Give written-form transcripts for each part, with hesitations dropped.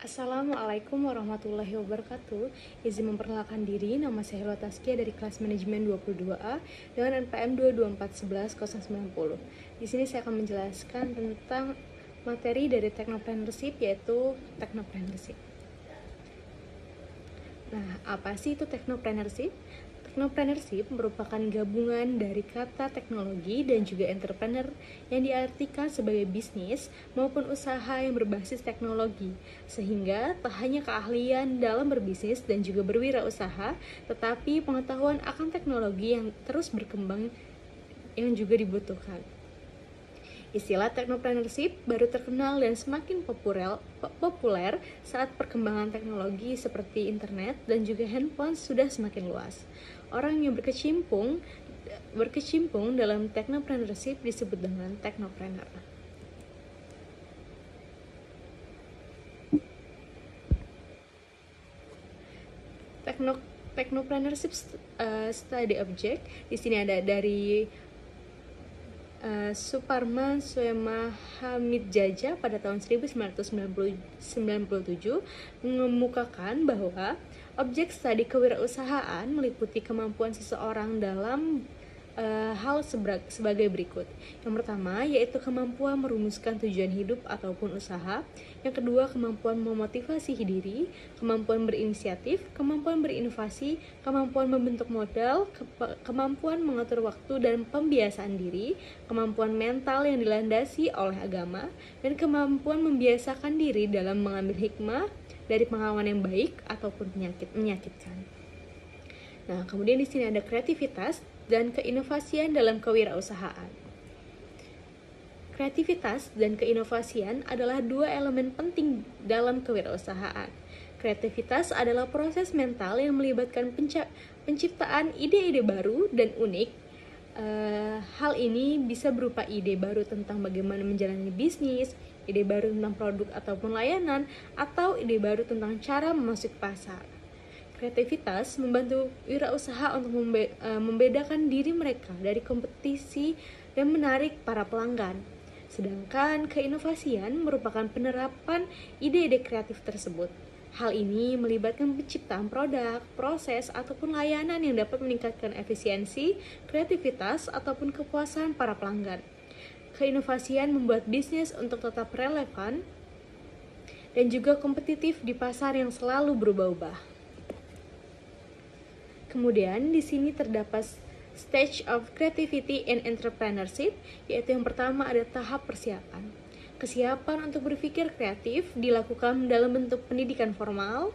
Assalamualaikum warahmatullahi wabarakatuh. Izin memperkenalkan diri, nama saya Helwa Taskia dari kelas manajemen 22A dengan NPM 224111090. Di sini saya akan menjelaskan tentang materi dari Technopreneurship, yaitu Technopreneurship. Nah, apa sih itu Technopreneurship? Technopreneurship merupakan gabungan dari kata teknologi dan juga entrepreneur yang diartikan sebagai bisnis maupun usaha yang berbasis teknologi, sehingga tak hanya keahlian dalam berbisnis dan juga berwirausaha, tetapi pengetahuan akan teknologi yang terus berkembang yang juga dibutuhkan. Istilah technopreneurship baru terkenal dan semakin populer saat perkembangan teknologi seperti internet dan juga handphone sudah semakin luas. Orang yang berkecimpung dalam technopreneurship disebut dengan technopreneur. Technopreneurship study object di sini ada dari Suparman Soema Hamidjaja pada tahun 1997 mengemukakan bahwa objek studi kewirausahaan meliputi kemampuan seseorang dalam hal sebagai berikut. Yang pertama yaitu kemampuan merumuskan tujuan hidup ataupun usaha. Yang kedua, kemampuan memotivasi diri, kemampuan berinisiatif, kemampuan berinovasi, kemampuan membentuk modal, kemampuan mengatur waktu dan pembiasaan diri, kemampuan mental yang dilandasi oleh agama, dan kemampuan membiasakan diri dalam mengambil hikmah dari pengalaman yang baik ataupun menyakitkan. Nah, kemudian di sini ada kreativitas dan keinovasian dalam kewirausahaan. Kreativitas dan keinovasian adalah dua elemen penting dalam kewirausahaan. Kreativitas adalah proses mental yang melibatkan penciptaan ide-ide baru dan unik. Hal ini bisa berupa ide baru tentang bagaimana menjalani bisnis, ide baru tentang produk ataupun layanan, atau ide baru tentang cara memasuki pasar. Kreativitas membantu wirausaha untuk membedakan diri mereka dari kompetisi dan menarik para pelanggan. Sedangkan keinovasian merupakan penerapan ide-ide kreatif tersebut. Hal ini melibatkan penciptaan produk, proses, ataupun layanan yang dapat meningkatkan efisiensi, kreativitas, ataupun kepuasan para pelanggan. Keinovasian membuat bisnis untuk tetap relevan dan juga kompetitif di pasar yang selalu berubah-ubah. Kemudian di sini terdapat stage of creativity and entrepreneurship, yaitu yang pertama ada tahap persiapan. Kesiapan untuk berpikir kreatif dilakukan dalam bentuk pendidikan formal,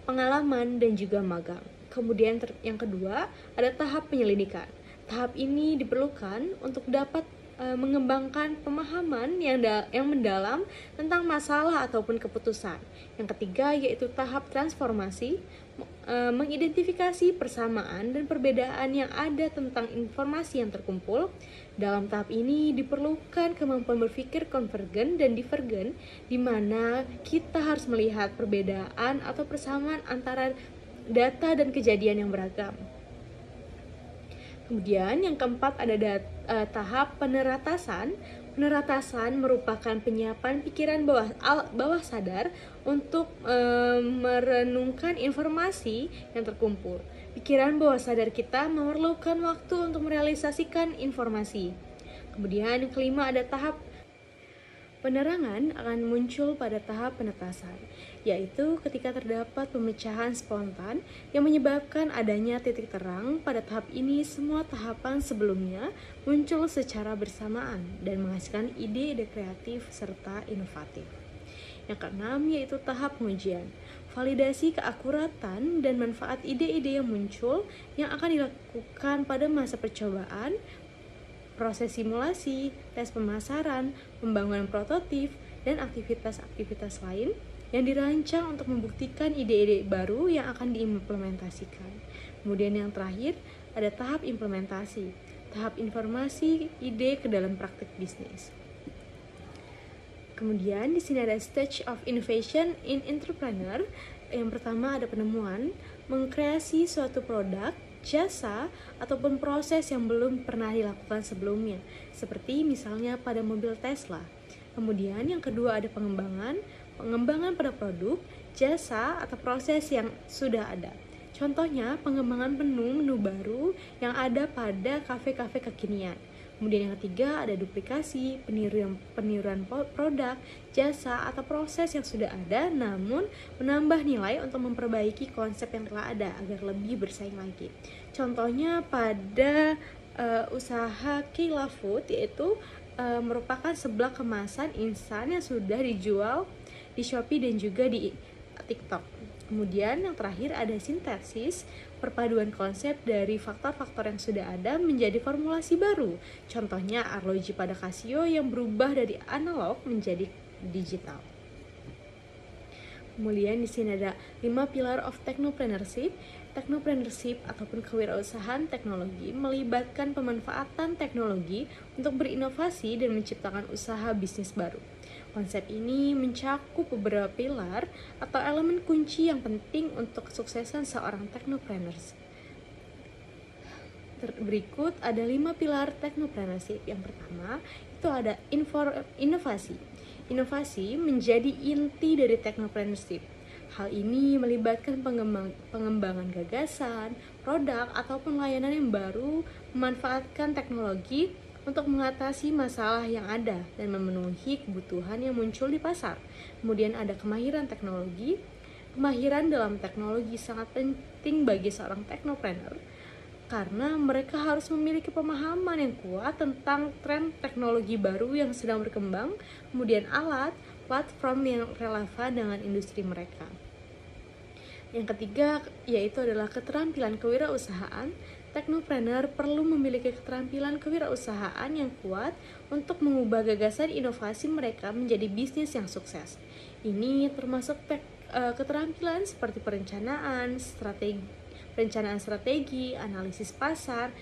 pengalaman, dan juga magang. Kemudian yang kedua ada tahap penyelidikan. Tahap ini diperlukan untuk dapat mengembangkan pemahaman yang mendalam tentang masalah ataupun keputusan. Yang ketiga yaitu tahap transformasi, mengidentifikasi persamaan dan perbedaan yang ada tentang informasi yang terkumpul. Dalam tahap ini diperlukan kemampuan berpikir konvergen dan divergen, di mana kita harus melihat perbedaan atau persamaan antara data dan kejadian yang beragam. Kemudian yang keempat ada tahap peneratasan. Peneratasan merupakan penyiapan pikiran bawah sadar untuk merenungkan informasi yang terkumpul. Pikiran bawah sadar kita memerlukan waktu untuk merealisasikan informasi. Kemudian yang kelima ada tahap penerangan akan muncul pada tahap penetasan, yaitu ketika terdapat pemecahan spontan yang menyebabkan adanya titik terang. Pada tahap ini semua tahapan sebelumnya muncul secara bersamaan dan menghasilkan ide-ide kreatif serta inovatif. Yang keenam yaitu tahap pengujian, validasi keakuratan dan manfaat ide-ide yang muncul yang akan dilakukan pada masa percobaan, proses simulasi, tes pemasaran, pembangunan prototip, dan aktivitas-aktivitas lain yang dirancang untuk membuktikan ide-ide baru yang akan diimplementasikan. Kemudian yang terakhir, ada tahap implementasi, tahap informasi ide ke dalam praktik bisnis. Kemudian di sini ada stage of innovation in entrepreneur. Yang pertama ada penemuan, mengkreasi suatu produk, jasa, ataupun proses yang belum pernah dilakukan sebelumnya, seperti misalnya pada mobil Tesla. Kemudian yang kedua ada pengembangan, pengembangan pada produk, jasa, atau proses yang sudah ada. Contohnya, pengembangan menu baru yang ada pada kafe-kafe kekinian. Kemudian yang ketiga ada duplikasi, peniruan produk, jasa, atau proses yang sudah ada namun menambah nilai untuk memperbaiki konsep yang telah ada agar lebih bersaing lagi. Contohnya pada usaha Kila Food, yaitu merupakan seblak kemasan instan yang sudah dijual di Shopee dan juga di TikTok. Kemudian yang terakhir ada sintesis, perpaduan konsep dari faktor-faktor yang sudah ada menjadi formulasi baru. Contohnya arloji pada Casio yang berubah dari analog menjadi digital. Kemudian di sini ada 5 pilar of technopreneurship. Technopreneurship ataupun kewirausahaan teknologi melibatkan pemanfaatan teknologi untuk berinovasi dan menciptakan usaha bisnis baru. Konsep ini mencakup beberapa pilar atau elemen kunci yang penting untuk kesuksesan seorang technopreneurs. Berikut ada 5 pilar technopreneurship. Yang pertama itu ada inovasi. Inovasi menjadi inti dari technopreneurship. Hal ini melibatkan pengembangan gagasan, produk, ataupun layanan yang baru, memanfaatkan teknologi untuk mengatasi masalah yang ada dan memenuhi kebutuhan yang muncul di pasar. Kemudian ada kemahiran teknologi. Kemahiran dalam teknologi sangat penting bagi seorang technopreneur karena mereka harus memiliki pemahaman yang kuat tentang tren teknologi baru yang sedang berkembang, kemudian alat, platform yang relevan dengan industri mereka. Yang ketiga yaitu adalah keterampilan kewirausahaan. Technopreneur perlu memiliki keterampilan kewirausahaan yang kuat untuk mengubah gagasan inovasi mereka menjadi bisnis yang sukses. Ini termasuk keterampilan seperti perencanaan strategi, analisis pasar,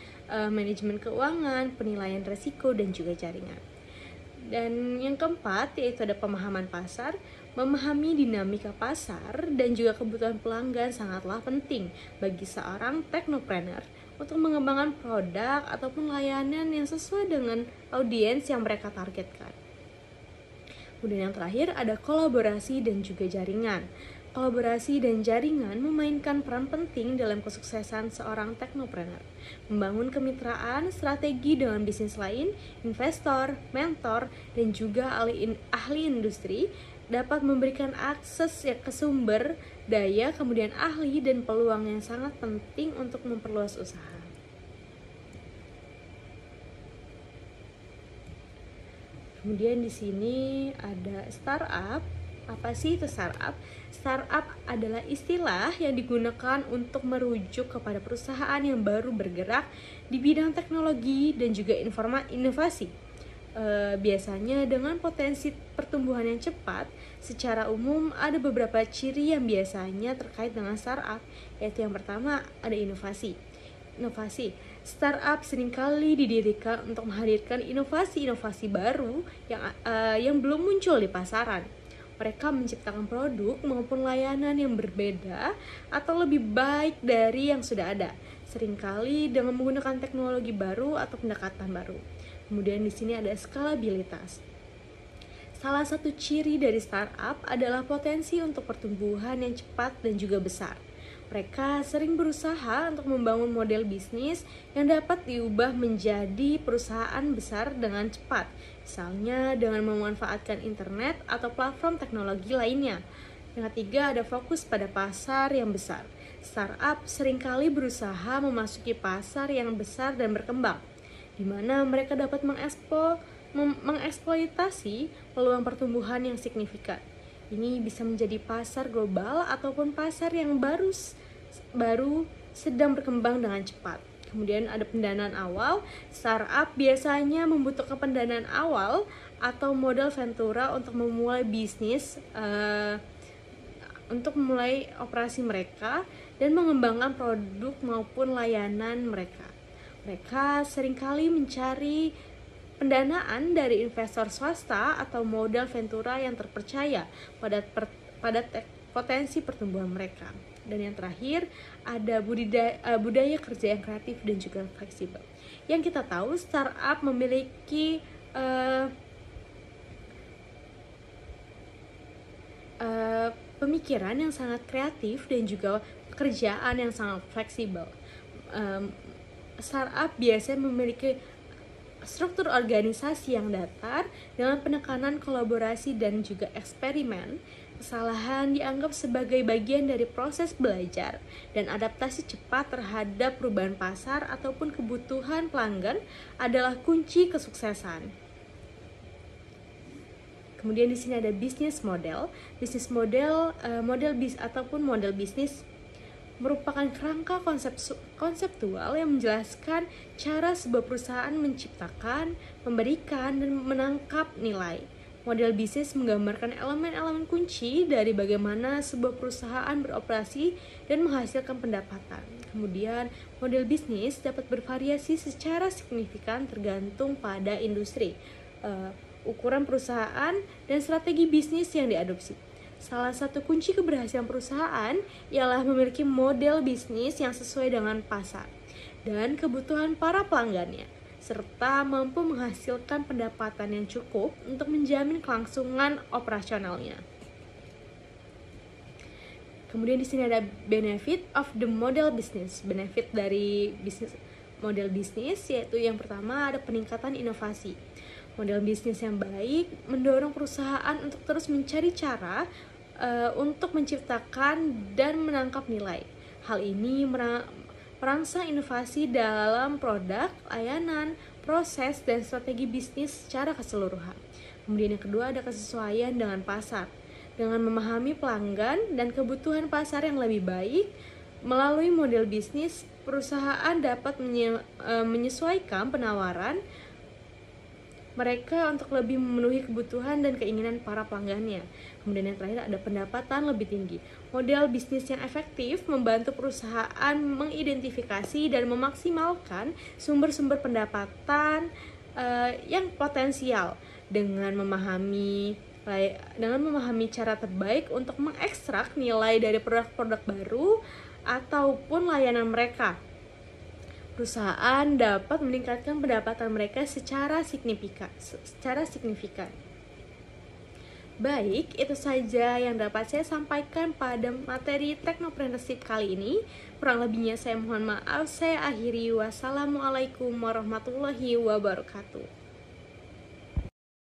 manajemen keuangan, penilaian risiko, dan juga jaringan. Dan yang keempat yaitu ada pemahaman pasar. Memahami dinamika pasar dan juga kebutuhan pelanggan sangatlah penting bagi seorang technopreneur untuk mengembangkan produk ataupun layanan yang sesuai dengan audiens yang mereka targetkan. Kemudian yang terakhir ada kolaborasi dan juga jaringan. Kolaborasi dan jaringan memainkan peran penting dalam kesuksesan seorang technopreneur. Membangun kemitraan, strategi dengan bisnis lain, investor, mentor, dan juga ahli industri dapat memberikan akses ke sumber daya, kemudian ahli dan peluang yang sangat penting untuk memperluas usaha. Kemudian di sini ada startup. Apa sih itu startup? Startup adalah istilah yang digunakan untuk merujuk kepada perusahaan yang baru bergerak di bidang teknologi dan juga inovasi. Biasanya dengan potensi pertumbuhan yang cepat. Secara umum ada beberapa ciri yang biasanya terkait dengan startup, yaitu yang pertama ada inovasi. Startup seringkali didirikan untuk menghadirkan inovasi-inovasi baru yang belum muncul di pasaran. Mereka menciptakan produk maupun layanan yang berbeda atau lebih baik dari yang sudah ada, seringkali dengan menggunakan teknologi baru atau pendekatan baru. Kemudian di sini ada skalabilitas. Salah satu ciri dari startup adalah potensi untuk pertumbuhan yang cepat dan juga besar. Mereka sering berusaha untuk membangun model bisnis yang dapat diubah menjadi perusahaan besar dengan cepat, misalnya dengan memanfaatkan internet atau platform teknologi lainnya. Yang ketiga ada fokus pada pasar yang besar. Startup seringkali berusaha memasuki pasar yang besar dan berkembang, di mana mereka dapat mengeksploitasi peluang pertumbuhan yang signifikan. Ini bisa menjadi pasar global ataupun pasar yang baru sedang berkembang dengan cepat. Kemudian ada pendanaan awal. Startup biasanya membutuhkan pendanaan awal atau modal ventura untuk memulai bisnis, untuk memulai operasi mereka dan mengembangkan produk maupun layanan mereka. Mereka seringkali mencari pendanaan dari investor swasta atau modal ventura yang terpercaya pada potensi pertumbuhan mereka. Dan yang terakhir ada budaya kerja yang kreatif dan juga fleksibel. Yang kita tahu startup memiliki pemikiran yang sangat kreatif dan juga pekerjaan yang sangat fleksibel. Startup biasanya memiliki struktur organisasi yang datar dengan penekanan kolaborasi dan juga eksperimen. Kesalahan dianggap sebagai bagian dari proses belajar dan adaptasi cepat terhadap perubahan pasar ataupun kebutuhan pelanggan adalah kunci kesuksesan. Kemudian di sini ada bisnis model. Bisnis model, model bisnis merupakan kerangka konseptual yang menjelaskan cara sebuah perusahaan menciptakan, memberikan, dan menangkap nilai. Model bisnis menggambarkan elemen-elemen kunci dari bagaimana sebuah perusahaan beroperasi dan menghasilkan pendapatan. Kemudian, model bisnis dapat bervariasi secara signifikan tergantung pada industri, ukuran perusahaan, dan strategi bisnis yang diadopsi. Salah satu kunci keberhasilan perusahaan ialah memiliki model bisnis yang sesuai dengan pasar dan kebutuhan para pelanggannya, serta mampu menghasilkan pendapatan yang cukup untuk menjamin kelangsungan operasionalnya. Kemudian di sini ada benefit of the model business. Benefit dari model bisnis yaitu yang pertama ada peningkatan inovasi. Model bisnis yang baik mendorong perusahaan untuk terus mencari cara untuk menciptakan dan menangkap nilai. Hal ini merangsang inovasi dalam produk, layanan, proses, dan strategi bisnis secara keseluruhan. Kemudian yang kedua ada kesesuaian dengan pasar. Dengan memahami pelanggan dan kebutuhan pasar yang lebih baik, melalui model bisnis, perusahaan dapat menyesuaikan penawaran mereka untuk lebih memenuhi kebutuhan dan keinginan para pelanggannya. Kemudian yang terakhir ada pendapatan lebih tinggi. Model bisnis yang efektif membantu perusahaan mengidentifikasi dan memaksimalkan sumber-sumber pendapatan yang potensial dengan memahami cara terbaik untuk mengekstrak nilai dari produk-produk baru ataupun layanan mereka. Perusahaan dapat meningkatkan pendapatan mereka secara signifikan. Baik, itu saja yang dapat saya sampaikan pada materi Technopreneurship kali ini. Kurang lebihnya saya mohon maaf. Saya akhiri. Wassalamualaikum warahmatullahi wabarakatuh.